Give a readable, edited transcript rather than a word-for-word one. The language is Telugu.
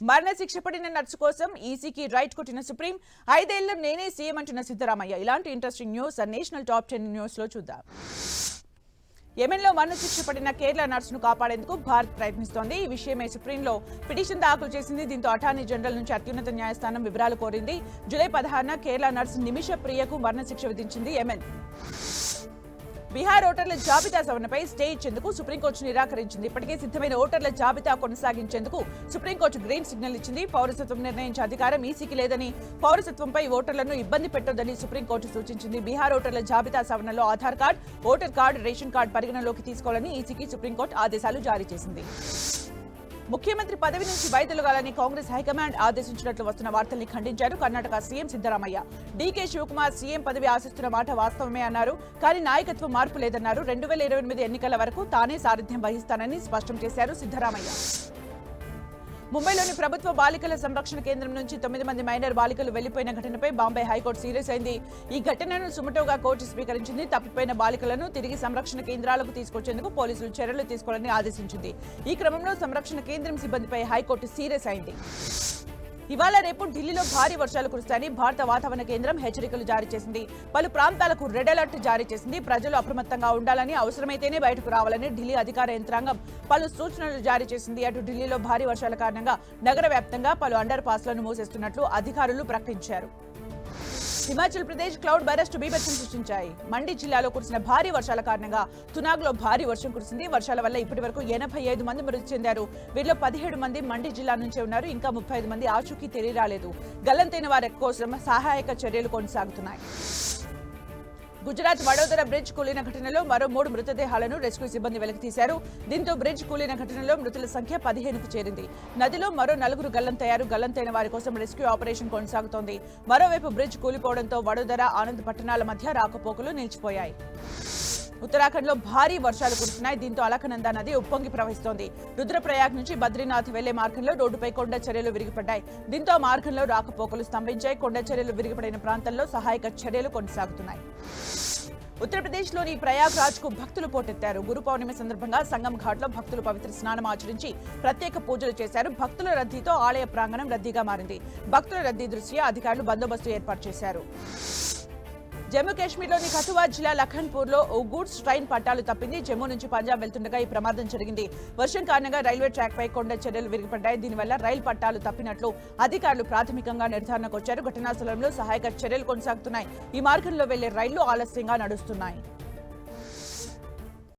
మరణశిక్ష పడిన నర్సు కోసం ఈసీకి రైట్ కొట్టిన సుప్రీం, 5 ఏళ్లు నేనే సీఎం అంటున్న సిద్ధరామయ్య. ఇలాంటి interesting news national top 10 news లో చూద్దాం. యెమెన్లో మరణశిక్ష పడిన కేరళ నర్సును కాపాడేందుకు భారత్ ప్రయత్నిస్తోంది. ఈ విషయమై సుప్రీంలో పిటిషన్ దాఖలు చేసింది. దీంతో అటార్నీ జనరల్ నుంచి అత్యున్నత న్యాయస్థానం వివరాలు కోరింది. జూలై 16న కేరళ నర్సు నిమిష ప్రియకు మరణశిక్ష విధించింది యెమెన్. బీహార్ ఓటర్ల జాబితా సవరణపై స్టే ఇచ్చేందుకు సుప్రీంకోర్టు నిరాకరించింది. ఇప్పటికే సిద్ధమైన ఓటర్ల జాబితా కొనసాగించేందుకు సుప్రీంకోర్టు గ్రీన్ సిగ్నల్ ఇచ్చింది. పౌరసత్వం నిర్ణయించే అధికారం ఈసీకి లేదని, పౌరసత్వంపై ఓటర్లను ఇబ్బంది పెట్టొద్దని సుప్రీంకోర్టు సూచించింది. బీహార్ ఓటర్ల జాబితా సవరణలో Aadhaar card, voter card, ration card పరిగణలోకి తీసుకోవాలని ఈసీకి సుప్రీంకోర్టు ఆదేశాలు జారీ చేసింది. ముఖ్యమంత్రి పదవి నుంచి వైదొలగాలని కాంగ్రెస్ హైకమాండ్ ఆదేశించినట్లు వస్తున్న వార్తల్ని ఖండించారు Karnataka CM Siddaramaiah. DK Shivakumar CM పదవి ఆశిస్తున్న మాట వాస్తవమే అన్నారు. కానీ నాయకత్వం మార్పు లేదన్నారు. 2028 ఎన్నికల వరకు తానే సారథ్యం వహిస్తానని స్పష్టం చేశారు సిద్ధరామయ్య. ముంబైలోని ప్రభుత్వ బాలికల సంరక్షణ కేంద్రం నుంచి 9 మంది మైనర్ బాలికలు వెళ్లిపోయిన ఘటనపై బాంబే హైకోర్టు సీరియస్ అయింది. ఈ ఘటనను సుమోటోగా కోర్టు స్వీకరించింది. తప్పిపోయిన బాలికలను తిరిగి సంరక్షణ కేంద్రాలకు తీసుకొచ్చేందుకు పోలీసులు చర్యలు తీసుకోవాలని ఆదేశించింది. ఈ క్రమంలో సంరక్షణ కేంద్రం సిబ్బందిపై హైకోర్టు సీరియస్ అయింది. ఇవాళ రేపు ఢిల్లీలో భారీ వర్షాలు కురుస్తాయని భారత వాతావరణ కేంద్రం హెచ్చరికలు జారీ చేసింది. పలు ప్రాంతాలకు రెడ్ అలర్ట్ జారీ చేసింది. ప్రజలు అప్రమత్తంగా ఉండాలని, అవసరమైతేనే బయటకు రావాలని ఢిల్లీ అధికార యంత్రాంగం పలు సూచనలు జారీ చేసింది. అటు ఢిల్లీలో భారీ వర్షాల కారణంగా నగర వ్యాప్తంగా పలు అండర్ పాస్లను మూసేస్తున్నట్లు అధికారులు ప్రకటించారు. హిమాచల్ ప్రదేశ్ క్లౌడ్ బరస్ట్ బీభత్సం సృష్టించాయి. మండి జిల్లాలో కురిసిన భారీ వర్షాల కారణంగా తునాగ్లో భారీ వర్షం కురిసింది. వర్షాల వల్ల ఇప్పటి వరకు 85 మంది మృతి చెందారు. వీరిలో 17 మంది మండి జిల్లా నుంచే ఉన్నారు. ఇంకా 35 మంది ఆచూకీ తెలియరాలేదు. గల్లంతైన వారి కోసం సహాయక చర్యలు కొనసాగుతున్నాయి. గుజరాత్ వడోదర బ్రిడ్జ్ కూలిన ఘటనలో మరో 3 మృతదేహాలను రెస్క్యూ సిబ్బంది వెలికితీశారు. దీంతో బ్రిడ్జ్ కూలిన ఘటనలో మృతుల సంఖ్య 15కు చేరింది. నదిలో మరో 4 గల్లంతయ్యారు. గల్లంతైన వారి కోసం రెస్క్యూ ఆపరేషన్ కొనసాగుతోంది. మరోవైపు బ్రిడ్జ్ కూలిపోవడంతో వడోదర, ఆనంద్ పట్టణాల మధ్య రాకపోకలు నిలిచిపోయాయి. ఉత్తరాఖండ్ లో భారీ వర్షాలు కురుస్తున్నాయి. దీంతో అలకనందా నది ఉప్పొంగి ప్రవహిస్తోంది. రుద్రప్రయాగ్ నుంచి బద్రీనాథ్ వెళ్లే మార్గంలో రోడ్డుపై కొండ చర్యలు విరిగిపడ్డాయి. దీంతో మార్గంలో రాకపోకలు స్తంభించాయి. కొండ చర్యలు విరిగిపడిన ప్రాంతాల్లో సహాయక చర్యలు కొనసాగుతున్నాయి. ఉత్తరప్రదేశ్లోని ప్రయాగ్రాజ్ కు భక్తులు పోటెత్తారు. గురు పౌర్ణమి సందర్భంగా సంగం ఘాట్లో భక్తులు పవిత్ర స్నానం ఆచరించి ప్రత్యేక పూజలు చేశారు. భక్తుల రద్దీతో ఆలయ ప్రాంగణం రద్దీగా మారింది. భక్తుల రద్దీ దృష్ట్యా అధికారులు బందోబస్తు ఏర్పాటు చేశారు. జమ్మూ కాశ్మీర్లోని కథువా జిల్లా లఖన్పూర్లో ఓ గూడ్స్ ట్రైన్ పట్టాలు తప్పింది. జమ్మూ నుంచి పంజాబ్ వెళ్తుండగా ఈ ప్రమాదం జరిగింది. వర్షం కారణంగా రైల్వే ట్రాక్ పై కొండ చర్యలు విరిగిపడ్డాయి. దీనివల్ల రైలు పట్టాలు తప్పినట్లు అధికారులు ప్రాథమికంగా నిర్ధారణకు వచ్చారు. ఘటనా స్థలంలో సహాయక చర్యలు కొనసాగుతున్నాయి. ఈ మార్గంలో వెళ్లే రైళ్లు ఆలస్యంగా నడుస్తున్నాయి.